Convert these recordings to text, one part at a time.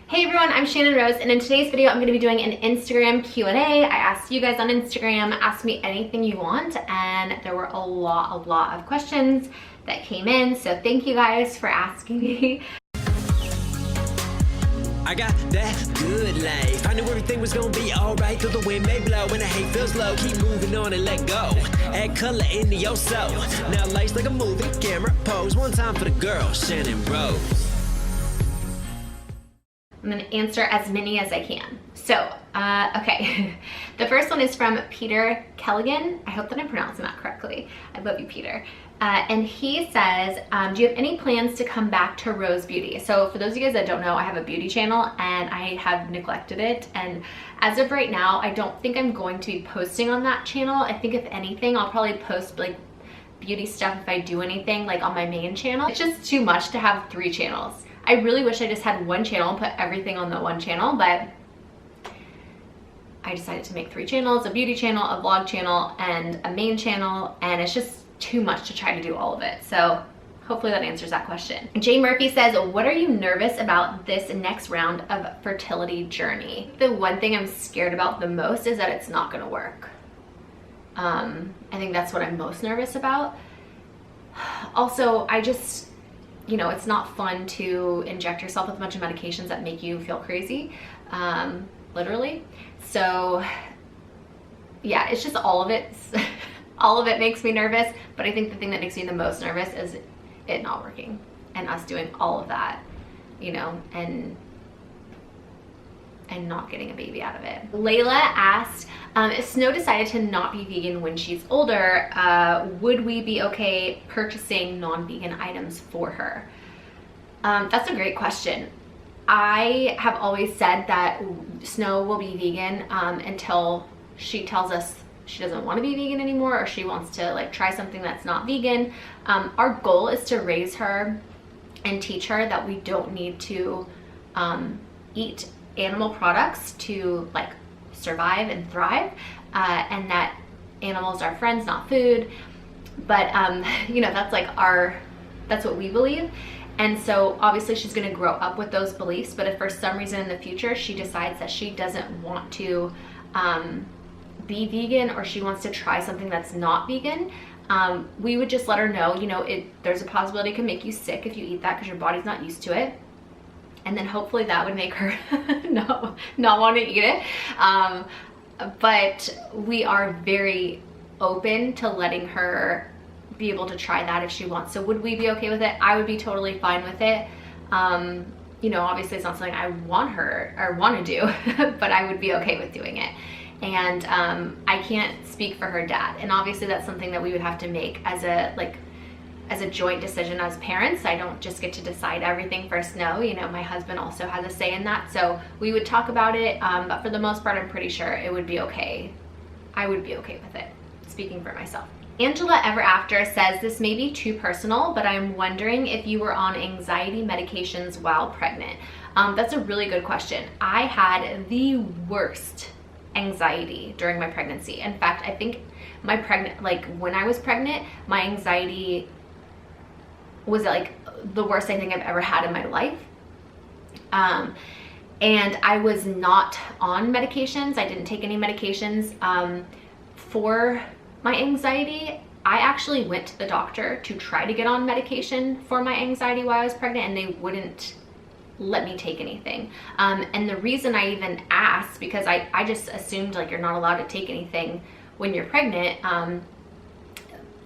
Hey everyone, I'm Shannon Rose, and in today's video I'm going to be doing an Instagram Q&A. I asked you guys on Instagram, ask me anything you want, and there were a lot of questions that came in, so thank you guys for asking me. I got that good life. I knew everything was gonna be alright till the wind may blow and the hate feels low. Keep moving on and let go. Add color into your soul. Now life's like a movie, camera pose. One time for the girl, Shannon Rose. I'm gonna answer as many as I can. So, okay. The first one is from Peter Kelligan. I hope that I'm pronouncing that correctly. I love you, Peter. And he says, do you have any plans to come back to Rose Beauty? So for those of you guys that don't know, I have a beauty channel and I have neglected it. And as of right now, I don't think I'm going to be posting on that channel. I think if anything, I'll probably post like beauty stuff if I do anything like on my main channel. It's just too much to have 3 channels. I really wish I just had one channel and put everything on the one channel, but I decided to make 3 channels, a beauty channel, a vlog channel, and a main channel, and it's just too much to try to do all of it. So hopefully that answers that question. Jay Murphy says, what are you nervous about this next round of fertility journey? The one thing I'm scared about the most is that it's not gonna work. I think that's what I'm most nervous about. Also, I just, you know, it's not fun to inject yourself with a bunch of medications that make you feel crazy, literally. So yeah, it's just all of it. All of it makes me nervous, but I think the thing that makes me the most nervous is it not working and us doing all of that, you know, and not getting a baby out of it. LaLa asked, if Snow decided to not be vegan when she's older, would we be okay purchasing non-vegan items for her? That's a great question. I have always said that Snow will be vegan until she tells us she doesn't want to be vegan anymore, or she wants to like try something that's not vegan. Our goal is to raise her and teach her that we don't need to eat animal products to like survive and thrive, and that animals are friends, not food. But you know, that's like that's what we believe. And so obviously she's going to grow up with those beliefs, but if for some reason in the future she decides that she doesn't want to be vegan, or she wants to try something that's not vegan, we would just let her know, you know, there's a possibility it can make you sick if you eat that because your body's not used to it. And then hopefully that would make her not want to eat it. But we are very open to letting her be able to try that if she wants. So would we be okay with it? I would be totally fine with it. You know, obviously it's not something I want her or want to do, but I would be okay with doing it. And I can't speak for her dad. And obviously that's something that we would have to make as a joint decision as parents. I don't just get to decide everything for Snow. You know, my husband also has a say in that. So we would talk about it, but for the most part, I'm pretty sure it would be okay. I would be okay with it, speaking for myself. Angela Ever After says, this may be too personal, but I'm wondering if you were on anxiety medications while pregnant. That's a really good question. I had the worst anxiety during my pregnancy. In fact, I think when I was pregnant, my anxiety was like the worst I think I've ever had in my life. And I was not on medications. I didn't take any medications for my anxiety. I actually went to the doctor to try to get on medication for my anxiety while I was pregnant, and they wouldn't let me take anything. And the reason I even asked, because I just assumed like you're not allowed to take anything when you're pregnant.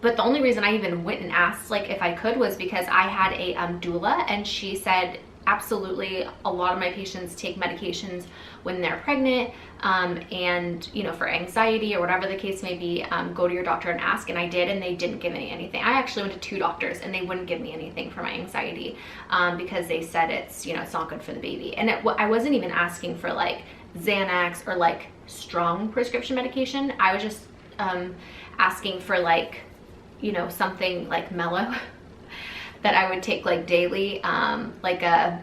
But the only reason I even went and asked like if I could was because I had a doula, and she said absolutely a lot of my patients take medications when they're pregnant, and you know, for anxiety or whatever the case may be, go to your doctor and ask. And I did, and they didn't give me anything. I actually went to 2 doctors and they wouldn't give me anything for my anxiety, because they said it's, you know, it's not good for the baby. And I wasn't even asking for like Xanax or like strong prescription medication. I was just asking for like, you know, something like mellow that I would take like daily, like a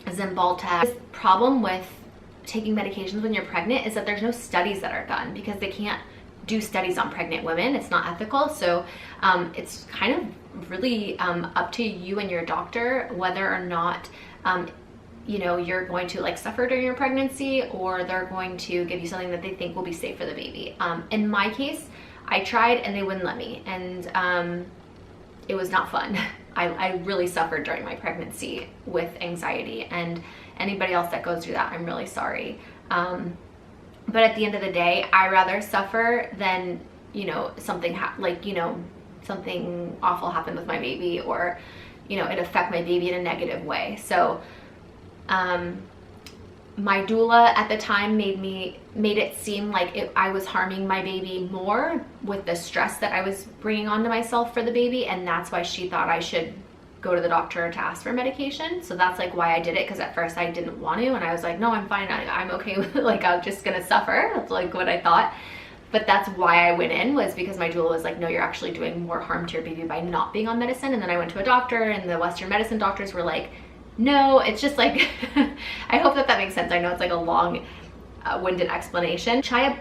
Zymbalta. The problem with taking medications when you're pregnant is that there's no studies that are done, because they can't do studies on pregnant women. It's not ethical. So it's kind of really up to you and your doctor whether or not you know, you're going to like suffer during your pregnancy, or they're going to give you something that they think will be safe for the baby. In my case, I tried and they wouldn't let me, and it was not fun. I really suffered during my pregnancy with anxiety, and anybody else that goes through that, I'm really sorry. But at the end of the day, I rather suffer than, you know, something something awful happened with my baby, or, you know, it affect my baby in a negative way. So my doula at the time made it seem like I was harming my baby more with the stress that I was bringing onto myself for the baby, and that's why she thought I should go to the doctor to ask for medication. So that's like why I did it, because at first I didn't want to, and I was like, no, I'm fine, I'm okay with like, I'm just gonna suffer. That's like what I thought. But that's why I went in, was because my doula was like, no, you're actually doing more harm to your baby by not being on medicine. And then I went to a doctor, and the Western medicine doctors were like, no, it's just like, I hope that makes sense. I know it's like a long winded explanation. Chaya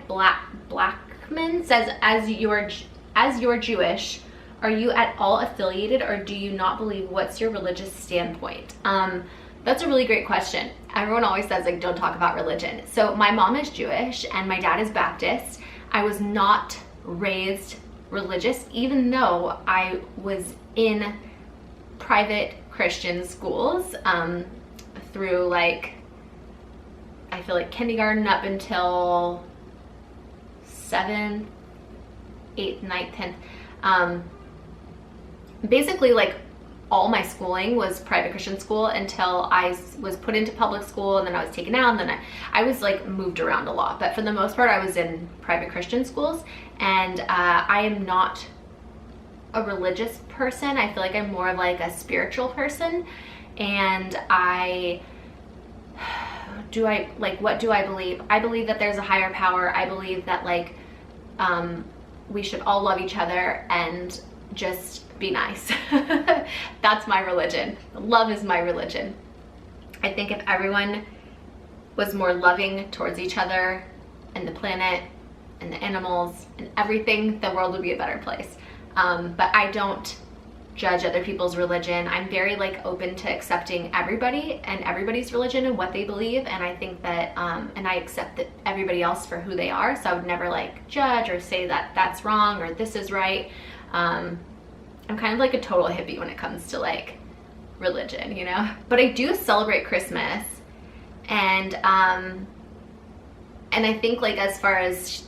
Blackman says, as you're Jewish, are you at all affiliated, or do you not believe? What's your religious standpoint? That's a really great question. Everyone always says like, don't talk about religion. So my mom is Jewish and my dad is Baptist. I was not raised religious, even though I was in private Christian schools through like, I feel like kindergarten up until 7th, 8th, 9th, 10th. Basically like all my schooling was private Christian school until I was put into public school, and then I was taken out, and then I was like moved around a lot. But for the most part, I was in private Christian schools, and I am not a religious person. I feel like I'm more of like a spiritual person. And what do I believe? I believe that there's a higher power. I believe that like we should all love each other and just be nice. That's my religion. Love is my religion. I think if everyone was more loving towards each other and the planet and the animals and everything, the world would be a better place. But I don't judge other people's religion. I'm very like open to accepting everybody and everybody's religion and what they believe, and I think that and I accept that everybody else for who they are, so I would never like judge or say that that's wrong or this is right. I'm kind of like a total hippie when it comes to like religion, you know? But I do celebrate Christmas, and I think like as far as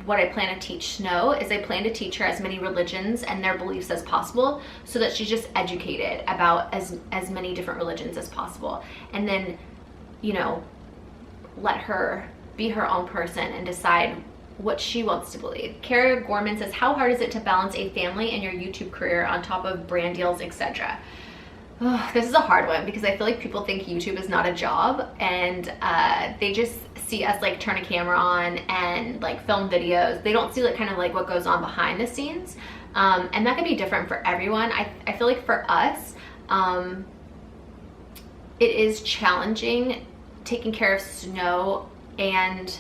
what I plan to teach Snow is I plan to teach her as many religions and their beliefs as possible, so that she's just educated about as many different religions as possible, and then, you know, let her be her own person and decide what she wants to believe. Kara Gorman says, how hard is it to balance a family and your YouTube career on top of brand deals, etc.? Oh, this is a hard one, because I feel like people think YouTube is not a job, and they just see us like turn a camera on and like film videos. They don't see like kind of like what goes on behind the scenes, and that can be different for everyone. I feel like for us, it is challenging taking care of Snow and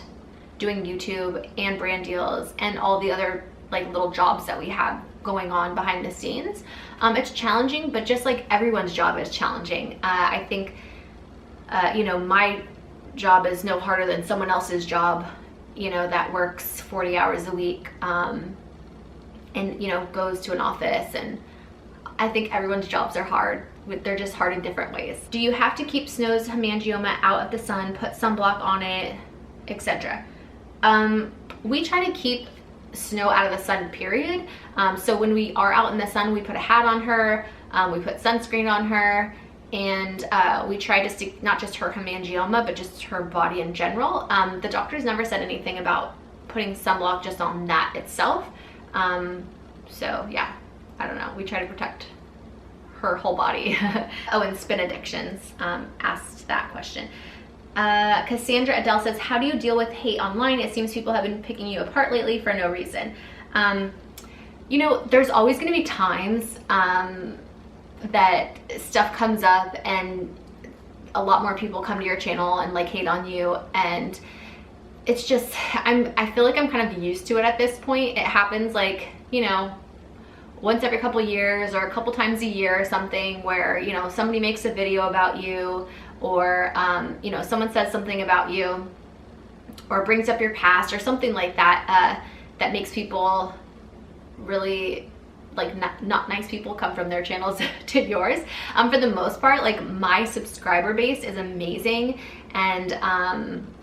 doing YouTube and brand deals and all the other like little jobs that we have going on behind the scenes. It's challenging, but just like everyone's job is challenging. I think, you know, my job is no harder than someone else's job, you know, that works 40 hours a week, and, you know, goes to an office. And I think everyone's jobs are hard. They're just hard in different ways. Do you have to keep Snow's hemangioma out of the sun, put sunblock on it, etc.? We try to keep Snow out of the sun, period. So when we are out in the sun, we put a hat on her, we put sunscreen on her, and we try to see not just her hemangioma, but just her body in general. The doctors never said anything about putting sunblock just on that itself. So yeah, I don't know. We try to protect her whole body. Oh, and spin addictions, asked that question. Cassandra Adele says, how do you deal with hate online? It seems people have been picking you apart lately for no reason. You know, there's always going to be times that stuff comes up and a lot more people come to your channel and like hate on you, and it's just, I feel like I'm kind of used to it at this point. It happens like, you know, once every couple years or a couple times a year or something, where, you know, somebody makes a video about you, or you know, someone says something about you or brings up your past or something like that, that makes people really, like, not nice people come from their channels to yours. For the most part, like, my subscriber base is amazing, and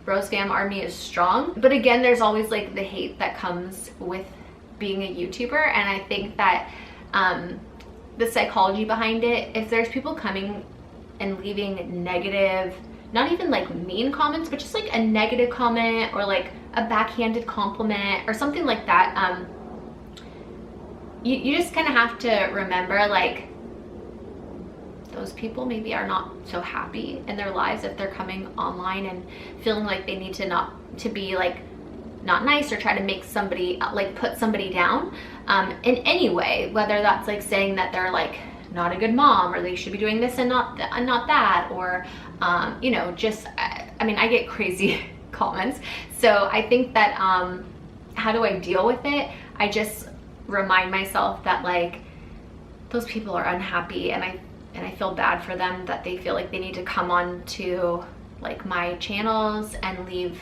Rose Fam Army is strong. But again, there's always like the hate that comes with being a YouTuber, and I think that the psychology behind it, if there's people coming and leaving negative, not even like mean comments, but just like a negative comment or like a backhanded compliment or something like that, you just kind of have to remember, like, those people maybe are not so happy in their lives if they're coming online and feeling like they need to be like not nice or try to make somebody, like, put somebody down in any way, whether that's like saying that they're like not a good mom, or they should be doing this and not that, or you know, just I mean, I get crazy comments. So I think that how do I deal with it? I just remind myself that, like, those people are unhappy, and I feel bad for them that they feel like they need to come on to like my channels and leave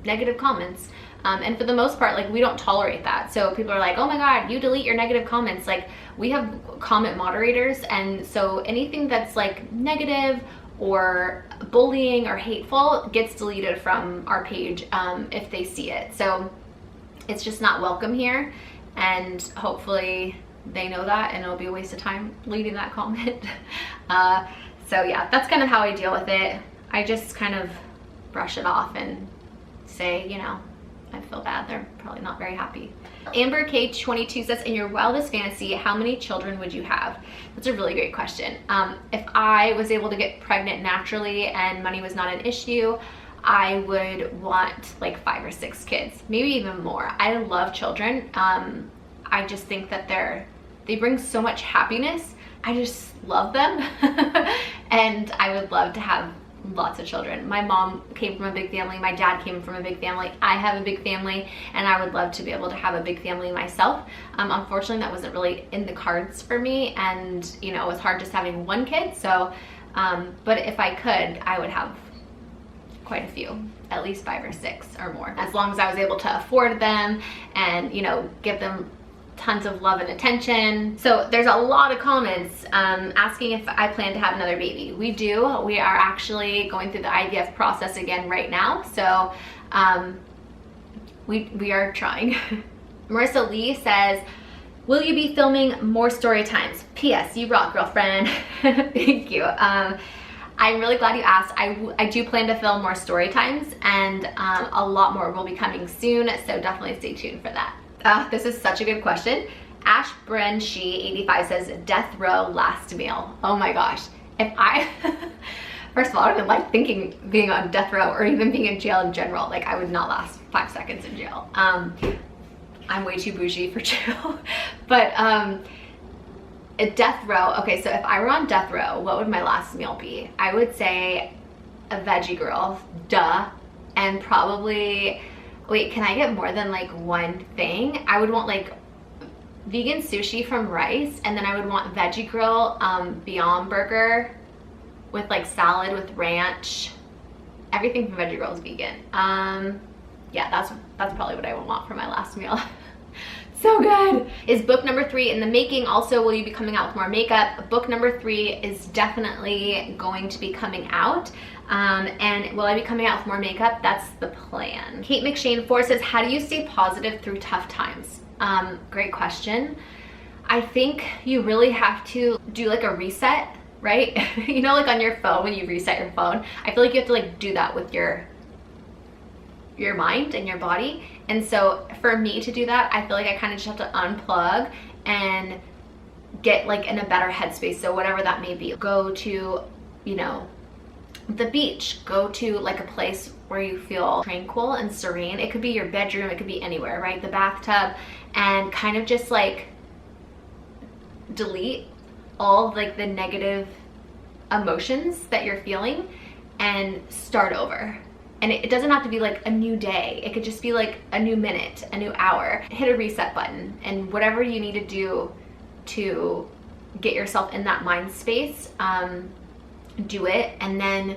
negative comments. And for the most part, like, we don't tolerate that. So people are like, oh my God, you delete your negative comments. Like, we have comment moderators, and so anything that's like negative or bullying or hateful gets deleted from our page if they see it. So it's just not welcome here, and hopefully they know that, and it'll be a waste of time leaving that comment. So yeah, that's kind of how I deal with it. I just kind of brush it off and say, you know, I feel bad. They're probably not very happy. Amber K22 says, in your wildest fantasy, how many children would you have? That's a really great question. If I was able to get pregnant naturally and money was not an issue, I would want like 5 or 6 kids, maybe even more. I love children. I just think that they bring so much happiness. I just love them. And I would love to have lots of children. My mom came from a big family. My dad came from a big family. I have a big family, and I would love to be able to have a big family myself. Unfortunately, that wasn't really in the cards for me, and you know, it was hard just having one kid. So, but if I could, I would have quite a few, at least 5 or 6 or more, as long as I was able to afford them and, you know, give them tons of love and attention. So there's a lot of comments asking if I plan to have another baby. We do. We are actually going through the IVF process again right now. So we are trying. Marissa Lee says, will you be filming more story times? P.S. You rock, girlfriend. Thank you. I'm really glad you asked. I do plan to film more story times, and a lot more will be coming soon. So definitely stay tuned for that. This is such a good question. Ash Brenshi 85 says, death row last meal. Oh my gosh. If I, first of all, I don't even like thinking being on death row or even being in jail in general. Like, I would not last 5 seconds in jail. I'm way too bougie for jail. But a death row, okay, so if I were on death row, what would my last meal be? I would say a veggie girl, duh, and probably, wait, can I get more than like one thing? I would want like vegan sushi from Rice, and then I would want veggie grill Beyond Burger with like salad with ranch. Everything from veggie grill is vegan. Yeah, that's probably what I would want for my last meal. So good. Is book number 3 in the making? Also, will you be coming out with more makeup? Book number 3 is definitely going to be coming out. And will I be coming out with more makeup? That's the plan. Kate McShane 4 says, how do you stay positive through tough times? Great question. I think you really have to do like a reset, right? You know, like on your phone, when you reset your phone, I feel like you have to like do that with your mind and your body. And so for me to do that, I feel like I kind of just have to unplug and get like in a better headspace. So whatever that may be, go to, you know, the beach, go to like a place where you feel tranquil and serene. It could be your bedroom, it could be anywhere, right? The bathtub, and kind of just like delete all like the negative emotions that you're feeling and start over. And it doesn't have to be like a new day. It could just be like a new minute, a new hour. Hit a reset button, and whatever you need to do to get yourself in that mind space, do it. And then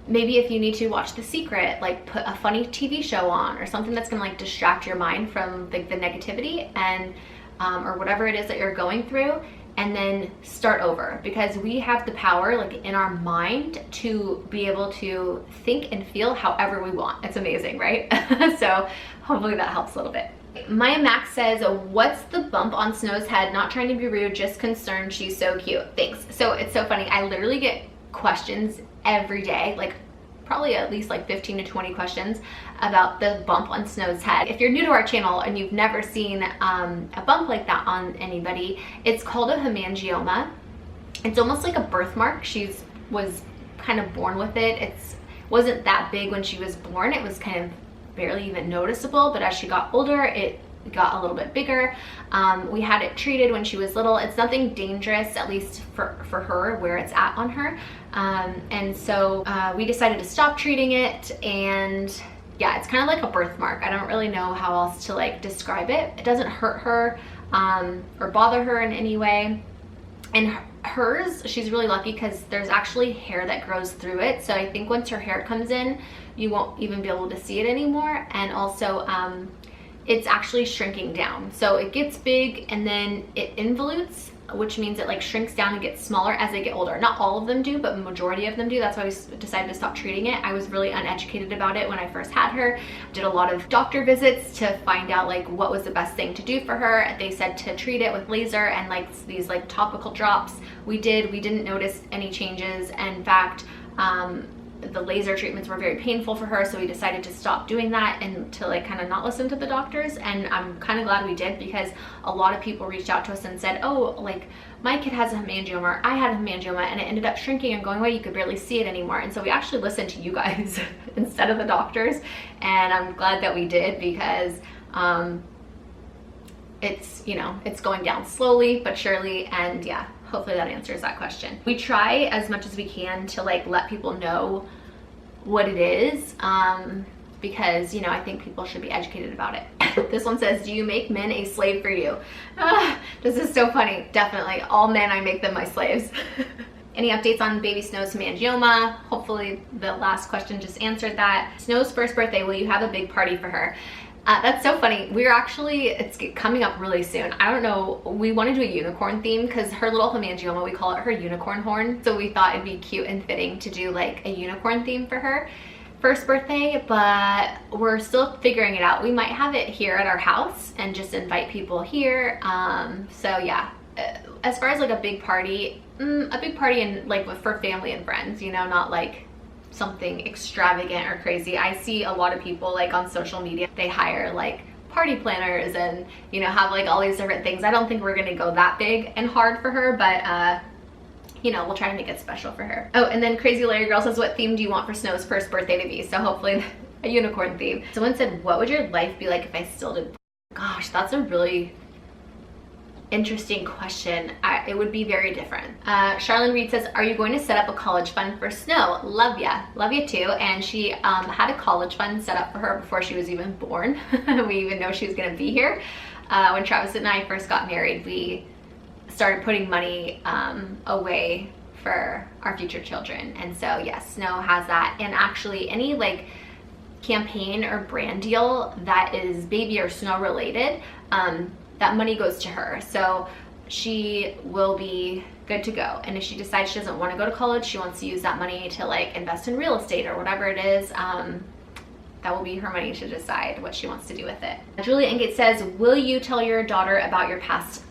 maybe if you need to watch The Secret, like put a funny TV show on or something that's gonna like distract your mind from like the negativity and or whatever it is that you're going through, and then start over, because we have the power like in our mind to be able to think and feel however we want. It's amazing, right? So hopefully that helps a little bit. Maya Max says, what's the bump on Snow's head? Not trying to be rude, just concerned. She's so cute. Thanks. So it's so funny. I literally get questions every day, like probably at least like 15 to 20 questions about the bump on Snow's head. If you're new to our channel and you've never seen a bump like that on anybody, it's called a hemangioma. It's almost like a birthmark. Was kind of born with it. It wasn't that big when she was born. It was kind of barely even noticeable, but as she got older, it got a little bit bigger. We had it treated when she was little. It's nothing dangerous, at least for her, where it's at on her. And so we decided to stop treating it, and yeah, it's kind of like a birthmark. I don't really know how else to like describe it. It doesn't hurt her or bother her in any way. And hers, she's really lucky because there's actually hair that grows through it. So I think once her hair comes in, you won't even be able to see it anymore. And also, it's actually shrinking down. So it gets big and then it involutes, which means it like shrinks down and gets smaller as they get older. Not all of them do, but the majority of them do. That's why we decided to stop treating it. I was really uneducated about it when I first had her. Did a lot of doctor visits to find out like what was the best thing to do for her. They said to treat it with laser and like these like topical drops. We didn't notice any changes. In fact, the laser treatments were very painful for her, so we decided to stop doing that and to like kind of not listen to the doctors. And I'm kind of glad we did, because a lot of people reached out to us and said, oh, like my kid has a hemangioma, or I had a hemangioma, and it ended up shrinking and going away. You could barely see it anymore. And so we actually listened to you guys instead of the doctors, and I'm glad that we did, because it's, you know, it's going down slowly but surely. And yeah, hopefully that answers that question. We try as much as we can to like let people know what it is, because, you know, I think people should be educated about it. This one says, do you make men a slave for you? This is so funny. Definitely. All men, I make them my slaves. Any updates on baby Snow's hemangioma? Hopefully the last question just answered that. Snow's first birthday, will you have a big party for her? That's so funny. We're actually, it's coming up really soon. I don't know, we want to do a unicorn theme because her little hemangioma, we call it her unicorn horn. So we thought it'd be cute and fitting to do like a unicorn theme for her first birthday, but we're still figuring it out. We might have it here at our house and just invite people here. So yeah, as far as like a big party and like for family and friends, you know, not like something extravagant or crazy. I see a lot of people like on social media, they hire like party planners and, you know, have like all these different things. I don't think we're gonna go that big and hard for her, but you know, we'll try to make it special for her. Oh, and then Crazy Larry Girl says, what theme do you want for Snow's first birthday to be? So hopefully a unicorn theme. Someone said, what would your life be like if I still did? Gosh, that's a really interesting question. It would be very different. Charlene Reed says, are you going to set up a college fund for Snow? Love ya too. And she had a college fund set up for her before she was even born. We even know she was gonna be here. When Travis and I first got married, we started putting money away for our future children. And so yes, Snow has that. And actually any like campaign or brand deal that is baby or Snow related, that money goes to her. So she will be good to go. And if she decides she doesn't want to go to college, she wants to use that money to like invest in real estate or whatever it is, that will be her money to decide what she wants to do with it. Julia Ingate says, will you tell your daughter about your past?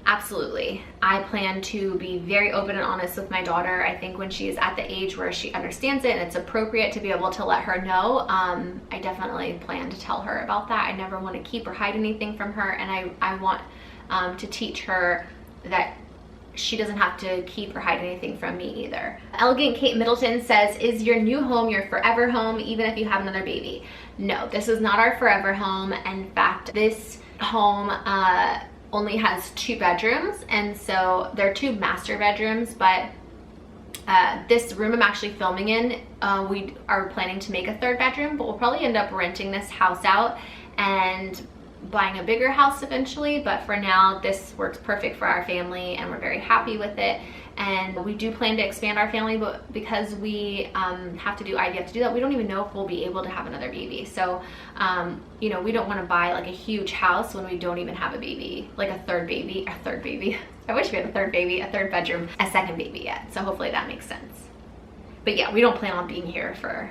Absolutely. I plan to be very open and honest with my daughter. I think when she is at the age where she understands it and it's appropriate to be able to let her know, I definitely plan to tell her about that. I never want to keep or hide anything from her, and I want to teach her that she doesn't have to keep or hide anything from me either. Elegant Kate Middleton says, is your new home your forever home even if you have another baby? No, this is not our forever home. In fact, this home only has 2 bedrooms, and so they're 2 master bedrooms, but this room I'm actually filming in, we are planning to make a 3rd bedroom, but we'll probably end up renting this house out and buying a bigger house eventually. But for now, this works perfect for our family and we're very happy with it. and we do plan to expand our family, but because we have to do IVF to do that, we don't even know if we'll be able to have another baby. So you know, we don't want to buy like a huge house when we don't even have a baby, like a third baby. I wish we had a third baby, a third bedroom, a second baby yet. So hopefully that makes sense. But yeah, we don't plan on being here for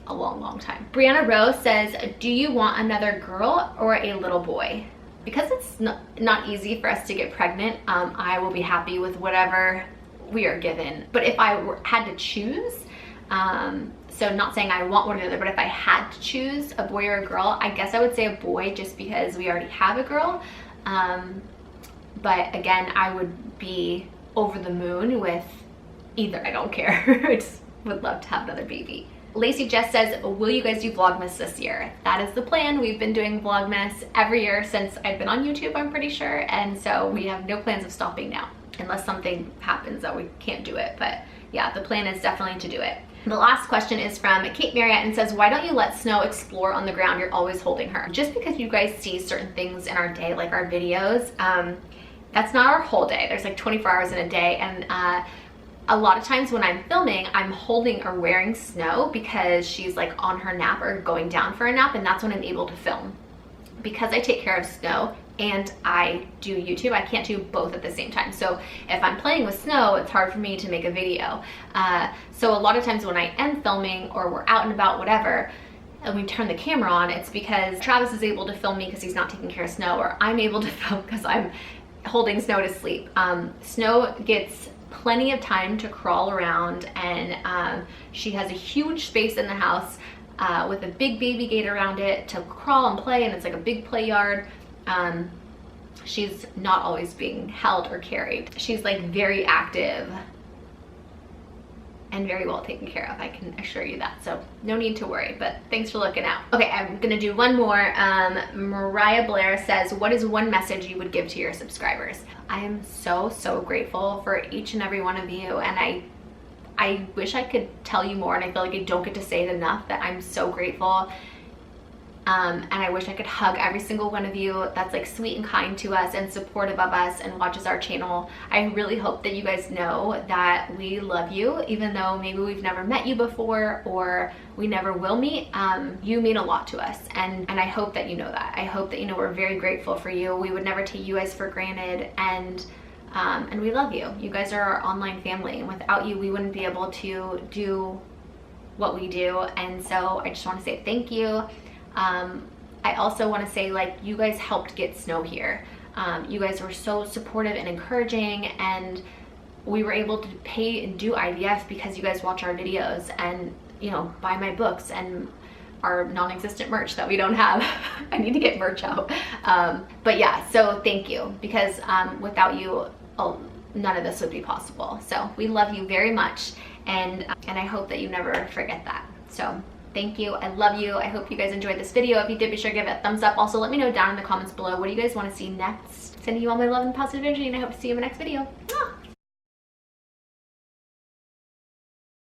a long time. Brianna Rose says, do you want another girl or a little boy? Because it's not easy for us to get pregnant, I will be happy with whatever we are given. But if I had to choose, so not saying I want one or the other, but if I had to choose a boy or a girl, I guess I would say a boy, just because we already have a girl. But again, I would be over the moon with either. I don't care. I just would love to have another baby. Lacey Jess says, will you guys do vlogmas this year? That is the plan. We've been doing vlogmas every year since I've been on YouTube, I'm pretty sure. And so we have no plans of stopping now, unless something happens that we can't do it. But yeah, the plan is definitely to do it. The last question is from Kate Marriott and says, why don't you let Snow explore on the ground? You're always holding her. Just because you guys see certain things in our day, like our videos, that's not our whole day. There's like 24 hours in a day. And a lot of times when I'm filming, I'm holding or wearing Snow because she's like on her nap or going down for a nap, and that's when I'm able to film. Because I take care of Snow and I do YouTube, I can't do both at the same time. So if I'm playing with Snow, it's hard for me to make a video. So a lot of times when I am filming or we're out and about, whatever, and we turn the camera on, it's because Travis is able to film me because he's not taking care of Snow, or I'm able to film because I'm holding Snow to sleep. Snow gets plenty of time to crawl around, and she has a huge space in the house with a big baby gate around it to crawl and play, and it's like a big play yard. She's not always being held or carried. She's like very active and very well taken care of, I can assure you that. So no need to worry, but thanks for looking out. Okay, I'm gonna do one more. Mariah Blair says, what is one message you would give to your subscribers? I am so grateful for each and every one of you, and I wish I could tell you more, and I feel like I don't get to say it enough, that I'm so grateful. And I wish I could hug every single one of you that's like sweet and kind to us and supportive of us and watches our channel. I really hope that you guys know that we love you, even though maybe we've never met you before or we never will meet. You mean a lot to us, and I hope that you know that. I hope that you know we're very grateful for you. We would never take you guys for granted, and we love you. You guys are our online family, and without you, we wouldn't be able to do what we do. And so I just want to say thank you. I also want to say, like, you guys helped get Snow here. You guys were so supportive and encouraging, and we were able to pay and do IVF because you guys watch our videos and, you know, buy my books and our non-existent merch that we don't have. I need to get merch out. But yeah, so thank you, because without you, none of this would be possible. So we love you very much, and I hope that you never forget that. So thank you. I love you. I hope you guys enjoyed this video. If you did, be sure to give it a thumbs up. Also, let me know down in the comments below, what do you guys want to see next? Sending you all my love and positive energy, and I hope to see you in my next video.